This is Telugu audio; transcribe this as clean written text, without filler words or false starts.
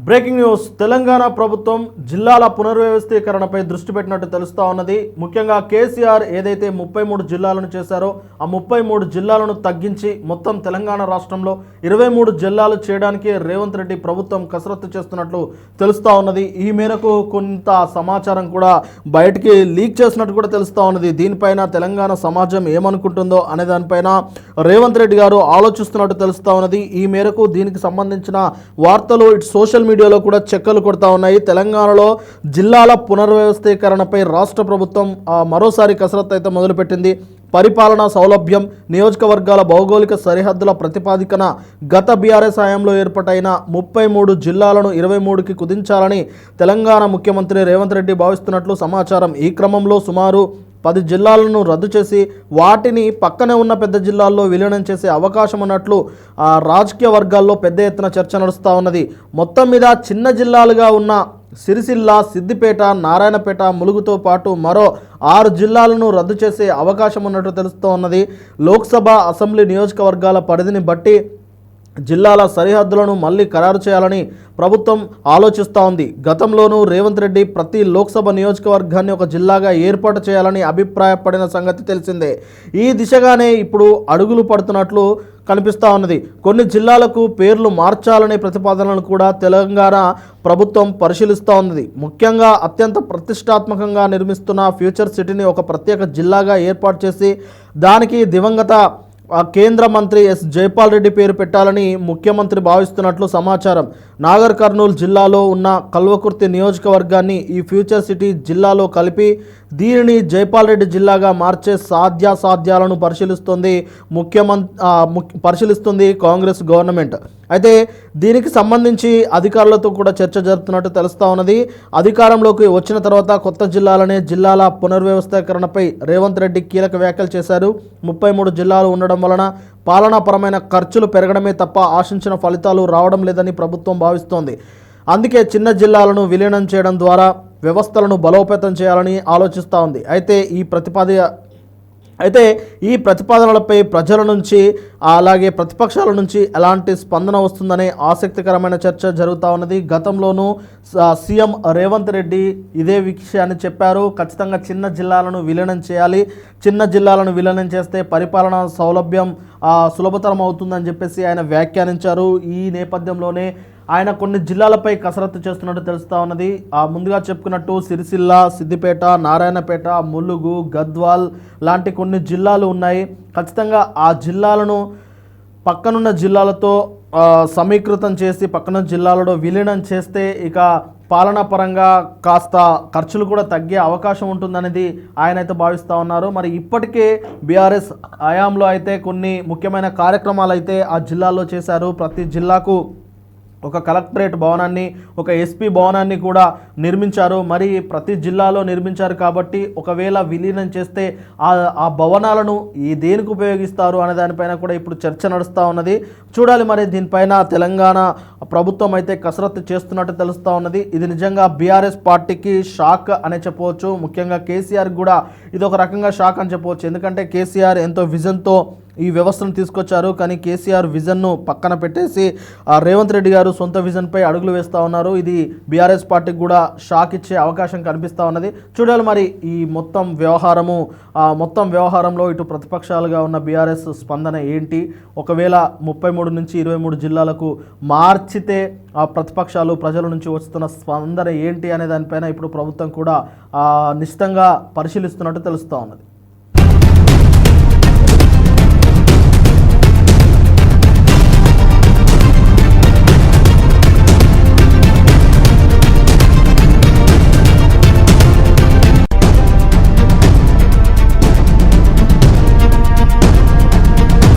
బ్రేకింగ్ న్యూస్ తెలంగాణ ప్రభుత్వం జిల్లాల పునర్వ్యవస్థీకరణపై దృష్టి పెట్టినట్టు తెలుస్తా ఉన్నది. ముఖ్యంగా కేసీఆర్ ఏదైతే 33 జిల్లాలను చేశారో ఆ 33 జిల్లాలను తగ్గించి మొత్తం తెలంగాణ రాష్ట్రంలో 23 జిల్లాలు చేయడానికి రేవంత్ రెడ్డి ప్రభుత్వం కసరత్తు చేస్తున్నట్లు తెలుస్తా ఉన్నది. ఈ మేరకు కొంత సమాచారం కూడా బయటికి లీక్ చేసినట్టు కూడా తెలుస్తా ఉన్నది. దీనిపైన తెలంగాణ సమాజం ఏమనుకుంటుందో అనే దానిపైన రేవంత్ రెడ్డి గారు ఆలోచిస్తున్నట్టు తెలుస్తా ఉన్నది. ఈ మేరకు దీనికి సంబంధించిన వార్తలు ఇటు సోషల్ మీడియాలో కూడా చెక్కలు కొడతా ఉన్నాయి. తెలంగాణలో జిల్లాల పునర్వ్యవస్థీకరణపై రాష్ట్ర ప్రభుత్వం మరోసారి కసరత్తు అయితే మొదలుపెట్టింది. పరిపాలనా సౌలభ్యం, నియోజకవర్గాల భౌగోళిక సరిహద్దుల ప్రతిపాదికన గత బీఆర్ఎస్ హయాంలో ఏర్పాటైన 33 జిల్లాలను 23కి కుదించాలని తెలంగాణ ముఖ్యమంత్రి రేవంత్ రెడ్డి భావిస్తున్నట్లు సమాచారం. ఈ క్రమంలో సుమారు 10 జిల్లాలను రద్దు చేసి వాటిని పక్కనే ఉన్న పెద్ద జిల్లాల్లో విలీనం చేసే అవకాశం ఉన్నట్లు రాజకీయ వర్గాల్లో పెద్ద ఎత్తున చర్చ నడుస్తూ ఉన్నది. మొత్తం మీద చిన్న జిల్లాలుగా ఉన్న సిరిసిల్ల, సిద్దిపేట, నారాయణపేట, ములుగుతో పాటు మరో 6 జిల్లాలను రద్దు చేసే అవకాశం ఉన్నట్టు తెలుస్తూ ఉన్నది. లోక్సభ, అసెంబ్లీ నియోజకవర్గాల పరిధిని బట్టి జిల్లాల సరిహద్దులను మళ్ళీ ఖరారు చేయాలని ప్రభుత్వం ఆలోచిస్తూ ఉంది. గతంలోనూ రేవంత్ రెడ్డి ప్రతి లోక్సభ నియోజకవర్గాన్ని ఒక జిల్లాగా ఏర్పాటు చేయాలని అభిప్రాయపడిన సంగతి తెలిసిందే. ఈ దిశగానే ఇప్పుడు అడుగులు పడుతున్నట్లు కనిపిస్తూ ఉన్నది. కొన్ని జిల్లాలకు పేర్లు మార్చాలనే ప్రతిపాదనలను కూడా తెలంగాణ ప్రభుత్వం పరిశీలిస్తూ ఉన్నది. ముఖ్యంగా అత్యంత ప్రతిష్టాత్మకంగా నిర్మిస్తున్న ఫ్యూచర్ సిటీని ఒక ప్రత్యేక జిల్లాగా ఏర్పాటు చేసి దానికి దివంగత కేంద్ర మంత్రి ఎస్ జైపాల్ రెడ్డి పేరు పెట్టాలని ముఖ్యమంత్రి భావిస్తున్నట్లు సమాచారం. నాగర్ కర్నూలు జిల్లాలో ఉన్న కల్వకుర్తి నియోజకవర్గాన్ని ఈ ఫ్యూచర్ సిటీ జిల్లాలో కలిపి దీనిని జైపాల్ రెడ్డి జిల్లాగా మార్చే సాధ్యాసాధ్యాలను పరిశీలిస్తుంది కాంగ్రెస్ గవర్నమెంట్. అయితే దీనికి సంబంధించి అధికారులతో కూడా చర్చ జరుపుతున్నట్టు తెలుస్తూ ఉన్నది. అధికారంలోకి వచ్చిన తర్వాత కొత్త జిల్లాల పునర్వ్యవస్థీకరణపై రేవంత్ రెడ్డి కీలక వ్యాఖ్యలు చేశారు. 33 జిల్లాలు ఉండడం వలన పాలనాపరమైన ఖర్చులు పెరగడమే తప్ప ఆశించిన ఫలితాలు రావడం లేదని ప్రభుత్వం భావిస్తోంది. అందుకే చిన్న జిల్లాలను విలీనం చేయడం ద్వారా వ్యవస్థలను బలోపేతం చేయాలని ఆలోచిస్తూ ఉంది. అయితే ఈ ప్రతిపాదనలపై ప్రజల నుంచి అలాగే ప్రతిపక్షాల నుంచి ఎలాంటి స్పందన వస్తుందనే ఆసక్తికరమైన చర్చ జరుగుతూ ఉన్నది. గతంలోనూ సీఎం రేవంత్ రెడ్డి ఇదే విషయాన్ని చెప్పారు. ఖచ్చితంగా చిన్న జిల్లాలను విలీనం చేయాలి, చిన్న జిల్లాలను విలీనం చేస్తే పరిపాలనా సౌలభ్యం సులభతరం అవుతుందని చెప్పేసి ఆయన వ్యాఖ్యానించారు. ఈ నేపథ్యంలోనే ఆయన కొన్ని జిల్లాలపై కసరత్తు చేస్తున్నట్టు తెలుస్తూ ఉన్నది. ముందుగా చెప్పుకున్నట్టు సిరిసిల్ల, సిద్దిపేట, నారాయణపేట, ములుగు, గద్వాల్ లాంటి కొన్ని జిల్లాలు ఉన్నాయి. ఖచ్చితంగా ఆ జిల్లాలను పక్కనున్న జిల్లాలతో సమీకృతం చేసి పక్కన జిల్లాలలో విలీనం చేస్తే ఇక పాలనా పరంగా కాస్త ఖర్చులు కూడా తగ్గే అవకాశం ఉంటుందనేది ఆయన అయితే భావిస్తూ ఉన్నారు. మరి ఇప్పటికే బీఆర్ఎస్ హయాంలో అయితే కొన్ని ముఖ్యమైన కార్యక్రమాలు అయితే ఆ జిల్లాల్లో చేశారు. ప్రతి జిల్లాకు ఒక కలెక్టరేట్ భవనాన్ని, ఒక ఎస్పీ భవనాన్ని కూడా నిర్మించారు. మరి ప్రతి జిల్లాలో నిర్మించారు కాబట్టి ఒకవేళ విలీనం చేస్తే ఆ భవనాలను దేనికి ఉపయోగిస్తారు అనే దానిపైన కూడా ఇప్పుడు చర్చ నడుస్తూ ఉన్నది. చూడాలి మరి దీనిపైన తెలంగాణ ప్రభుత్వం అయితే కసరత్తు చేస్తున్నట్టు తెలుస్తూ ఉన్నది. ఇది నిజంగా బీఆర్ఎస్ పార్టీకి షాక్ అనే చెప్పవచ్చు. ముఖ్యంగా కేసీఆర్ కూడా ఇది ఒక రకంగా షాక్ అని చెప్పవచ్చు. ఎందుకంటే కేసీఆర్ ఎంతో విజన్తో ఈ వ్యవస్థను తీసుకొచ్చారు. కానీ కేసీఆర్ విజన్ను పక్కన పెట్టేసి రేవంత్ రెడ్డి గారు సొంత విజన్పై అడుగులు వేస్తూ ఉన్నారు. ఇది బీఆర్ఎస్ పార్టీకి కూడా షాక్ ఇచ్చే అవకాశం కనిపిస్తూ ఉన్నది. చూడాలి మరి ఈ మొత్తం వ్యవహారంలో ఇటు ప్రతిపక్షాలుగా ఉన్న బీఆర్ఎస్ స్పందన ఏంటి. ఒకవేళ 33 నుంచి 23 జిల్లాలకు మార్చితే ఆ ప్రతిపక్షాలు ప్రజల నుంచి వస్తున్న స్పందన ఏంటి అనే దానిపైన ఇప్పుడు ప్రభుత్వం కూడా నిశ్చితంగా పరిశీలిస్తున్నట్టు తెలుస్తూ ఉన్నది.